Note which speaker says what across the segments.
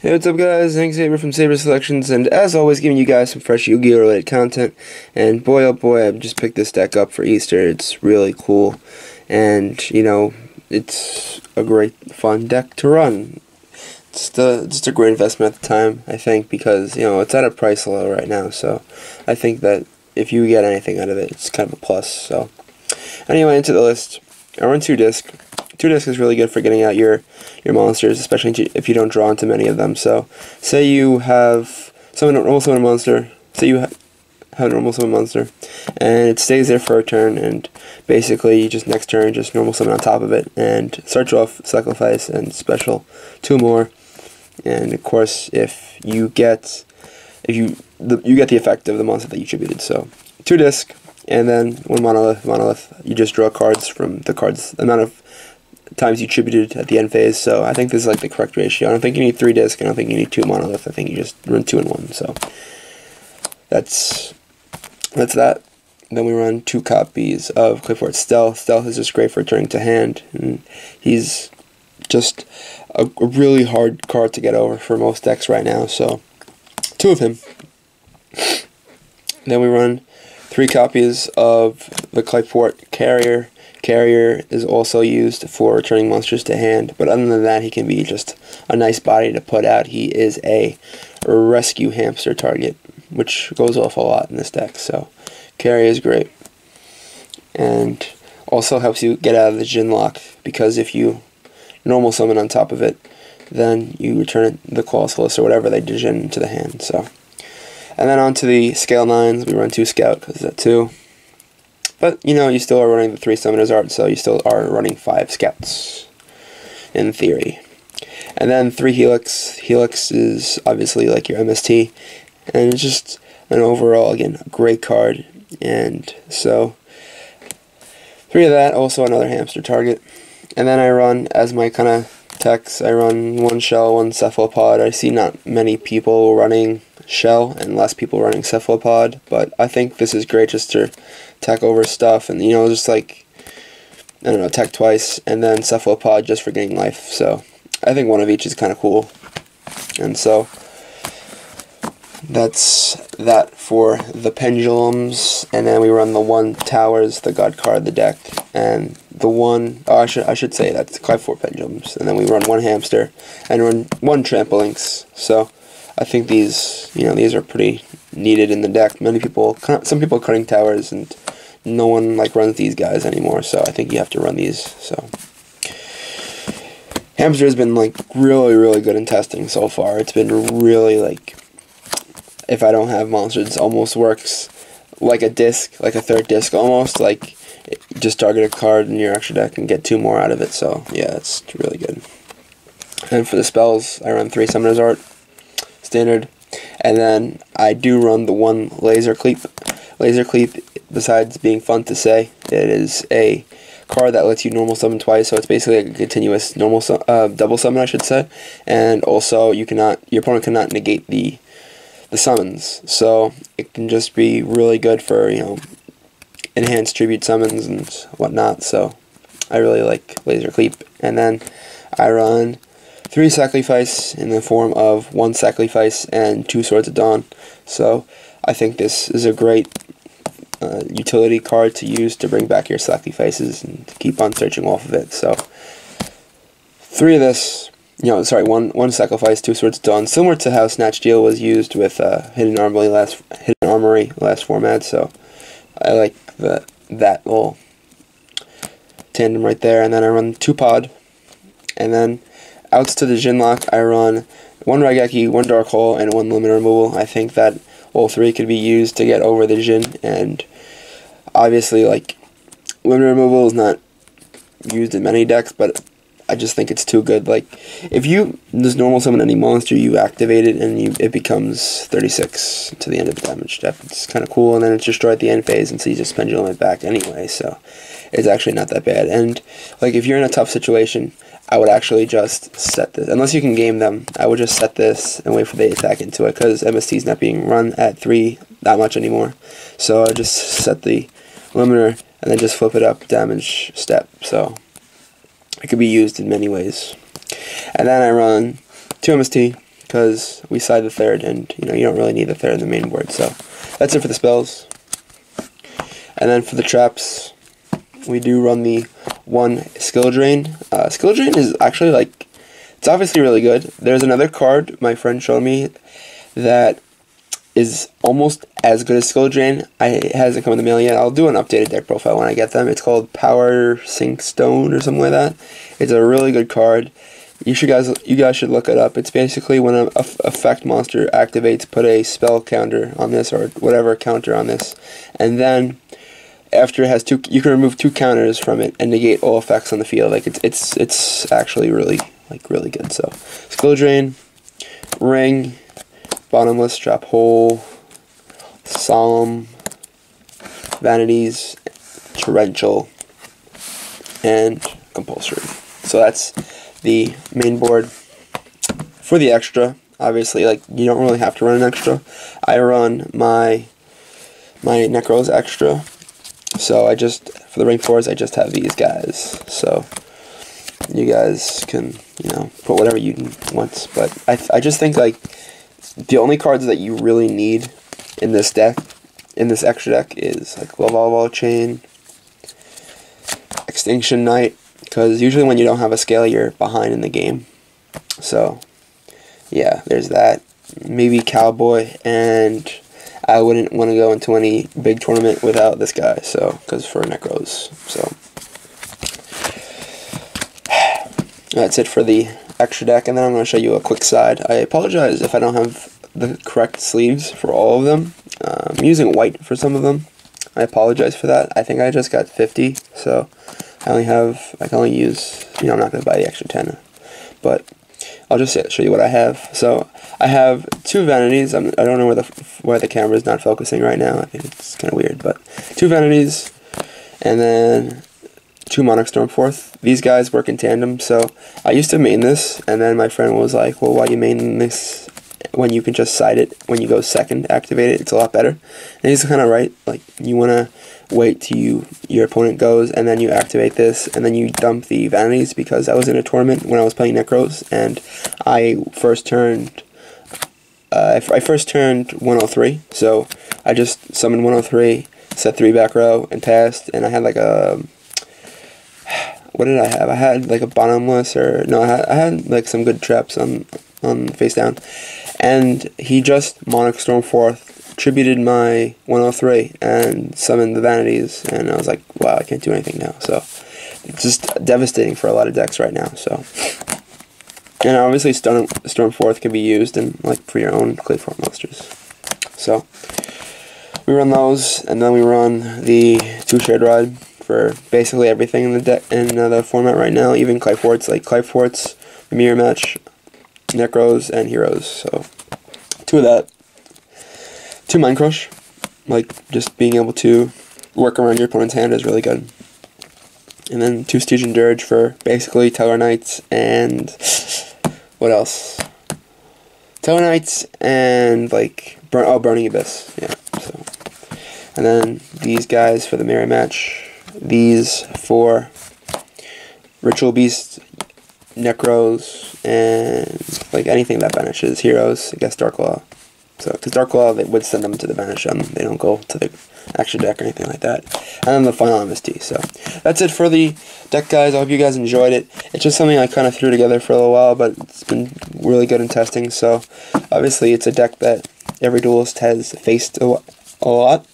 Speaker 1: Hey, what's up guys, Hank Saber from Saber Selections, and as always giving you guys some fresh Yu-Gi-Oh! Related content. And boy oh boy, I just picked this deck up for Easter. It's really cool, and you know, it's a great fun deck to run. It's just a great investment at the time, I think, because you know, it's at a price low right now, so I think that if you get anything out of it, it's kind of a plus. So anyway, into the list. I run 2-disc. 2-disc is really good for getting out your monsters, especially if you don't draw into many of them. So, say you have normal summon monster. Say you have a normal summon monster, and it stays there for a turn, and basically you just next turn just normal summon on top of it, and start off sacrifice and special 2 more. And of course, if you get the effect of the monster that you attributed. So 2-disc, and then 1 monolith. You just draw cards from the amount of times you attributed at the end phase. So I think this is like the correct ratio. I don't think you need 3-disc, I don't think you need 2 monolith. I think you just run 2 and 1. So that's that. Then we run 2 copies of Qliphort Stealth. Stealth is just great for turning to hand, and he's just a really hard card to get over for most decks right now. So 2 of him. Then we run 3 copies of the Qliphort Carrier. Carrier is also used for returning monsters to hand, but other than that, he can be just a nice body to put out. He is a rescue hamster target, which goes off a lot in this deck, so Carrier is great. And also helps you get out of the Jin lock, because if you normal summon on top of it, then you return the Qlister or whatever they did Jin into the hand. So, and then on to the scale 9s, we run 2 scout, because that's 2. But, you know, you still are running the 3 Summoner's Art, so you still are running 5 Scouts, in theory. And then 3 Helix. Helix is obviously like your MST, and it's just an overall, again, a great card. And so, 3 of that, also another hamster target. And then I run, as my kind of techs, I run 1 Shell, 1 Cephalopod. I see not many people running Shell and less people running Cephalopod, but I think this is great just to tech over stuff, and you know, just like, I don't know, tech twice, and then Cephalopod just for getting life. So I think 1 of each is kind of cool. And so that's that for the pendulums. And then we run the 1 Towers, the god card of the deck, and the 1, I should say that's Qliphort pendulums. And then we run 1 hamster and run 1 trampolinx. So I think these, you know, these are pretty needed in the deck. Some people are cutting towers, and no one like runs these guys anymore. So I think you have to run these. So hamster has been like really good in testing so far. It's been really like, if I don't have monsters, it almost works like a disc, like a 3rd disc almost. Like, just target a card in your extra deck and get 2 more out of it. So yeah, it's really good. And for the spells, I run 3 Summoner's Art standard, and then I do run the 1 Laser Cleep. Laser Cleep, besides being fun to say, it is a card that lets you normal summon twice, so it's basically like a continuous double summon, I should say. And also, your opponent cannot negate the summons, so it can just be really good for, you know, enhanced tribute summons and whatnot. So I really like Laser Cleep. And then I run 3 Sacrifice in the form of 1 Sacrifice and 2 Swords of Dawn. So I think this is a great utility card to use to bring back your sacrifices and to keep on searching off of it. So 3 of this, one Sacrifice, 2 Swords of Dawn, similar to how Snatch Deal was used with Hidden Armory last format. So I like that little tandem right there. And then I run 2 Pod, and then outs to the Jin lock, I run 1 Raigeki, 1 Dark Hole, and 1 Limit Removal. I think that all 3 could be used to get over the Jin, and obviously, like, Limit Removal is not used in many decks, but I just think it's too good. Like, if you just normal summon any monster, you activate it, and it becomes 36 to the end of the damage step. It's kind of cool, and then it's destroyed at the end phase, and so you just pendulum it back anyway, so it's actually not that bad. And, like, if you're in a tough situation, I would actually just set this. Unless you can game them, I would just set this and wait for the attack into it, because MST is not being run at 3 that much anymore. So I just set the limiter, and then just flip it up damage step, so it could be used in many ways. And then I run 2 MST, because we side the third, and you don't really need the third in the main board. So that's it for the spells. And then for the traps, we do run the 1 skill drain. Skill drain is actually, like, it's obviously really good. There's another card my friend showed me that is almost as good as skill drain. It hasn't come in the mail yet. I'll do an updated deck profile when I get them. It's called Power Sink Stone or something like that. It's a really good card. You guys should look it up. It's basically when an effect monster activates, put a spell counter on this or whatever counter on this, and then after it has 2, you can remove 2 counters from it and negate all effects on the field. Like, it's actually really good. So skill drain, ring, bottomless, trap hole, solemn, vanities, torrential, and compulsory. So that's the main board. For the extra, obviously, like, you don't really have to run an extra. I run my Necros extra. So for the ring 4s, I just have these guys. So you guys can, put whatever you want. But I just think, like, the only cards that you really need in this deck, in this extra deck, is like Volleyball Chain, Extinction Knight, because usually when you don't have a scale, you're behind in the game. So yeah, there's that. Maybe Cowboy, and I wouldn't want to go into any big tournament without this guy. So, because for Necros. So that's it for the extra deck, and then I'm going to show you a quick side. I apologize if I don't have the correct sleeves for all of them. I'm using white for some of them. I apologize for that. I think I just got 50, so I can only use, I'm not going to buy the extra 10, but I'll just show you what I have. So I have 2 vanities. I don't know where the camera is not focusing right now. I think it's kind of weird, but 2 vanities, and then 2 Monarch Stormforth. These guys work in tandem, so I used to main this, and then my friend was like, well, why do you main this when you can just side it when you go second, activate it? It's a lot better. And he's kind of right. Like, you want to wait till your opponent goes, and then you activate this, and then you dump the vanities, because I was in a tournament when I was playing Necros, and I first turned 103, so I just summoned 103, set 3 back row, and passed, and I had like a, what did I have? I had like a bottomless, or no, I had like some good traps on face down, and he just Monarch Stormforth tributed my 103 and summoned the vanities, and I was like, wow, I can't do anything now. So it's just devastating for a lot of decks right now. So, and obviously Stormforth can be used in, like, for your own Qliphort monsters. So we run those, and then we run the 2 shared ride for basically everything in the deck in the format right now, even Qliphorts, like Qliphorts, Mirror Match, Necros, and Heroes. So 2 of that. 2 Mind Crush, like, just being able to work around your opponent's hand is really good. And then 2 Stygian Dirge for basically Tower Knights and what else? Tower Knights and, like, Burning Abyss. Yeah. So, and then these guys for the Mirror Match. These for Ritual Beast, Necros, and like anything that banishes Heroes. I guess Darklaw. So, because Darklaw, they would send them to the banish. They don't go to the extra deck or anything like that. And then the final MST. So that's it for the deck, guys. I hope you guys enjoyed it. It's just something I kind of threw together for a little while, but it's been really good in testing. So obviously it's a deck that every duelist has faced a lot.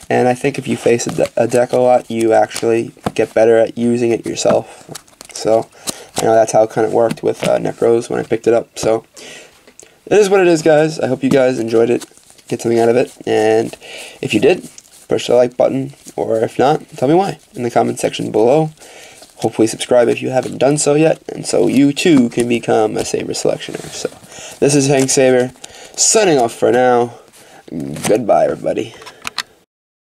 Speaker 1: And I think if you face a deck a lot, you actually get better at using it yourself. So I know that's how it kind of worked with Necros when I picked it up. So it is what it is, guys. I hope you guys enjoyed it, get something out of it. And if you did, push the like button. Or if not, tell me why in the comment section below. hopefully subscribe if you haven't done so yet, and so you too can become a Saber selectioner. So this is Hank Saber signing off for now. Goodbye, everybody.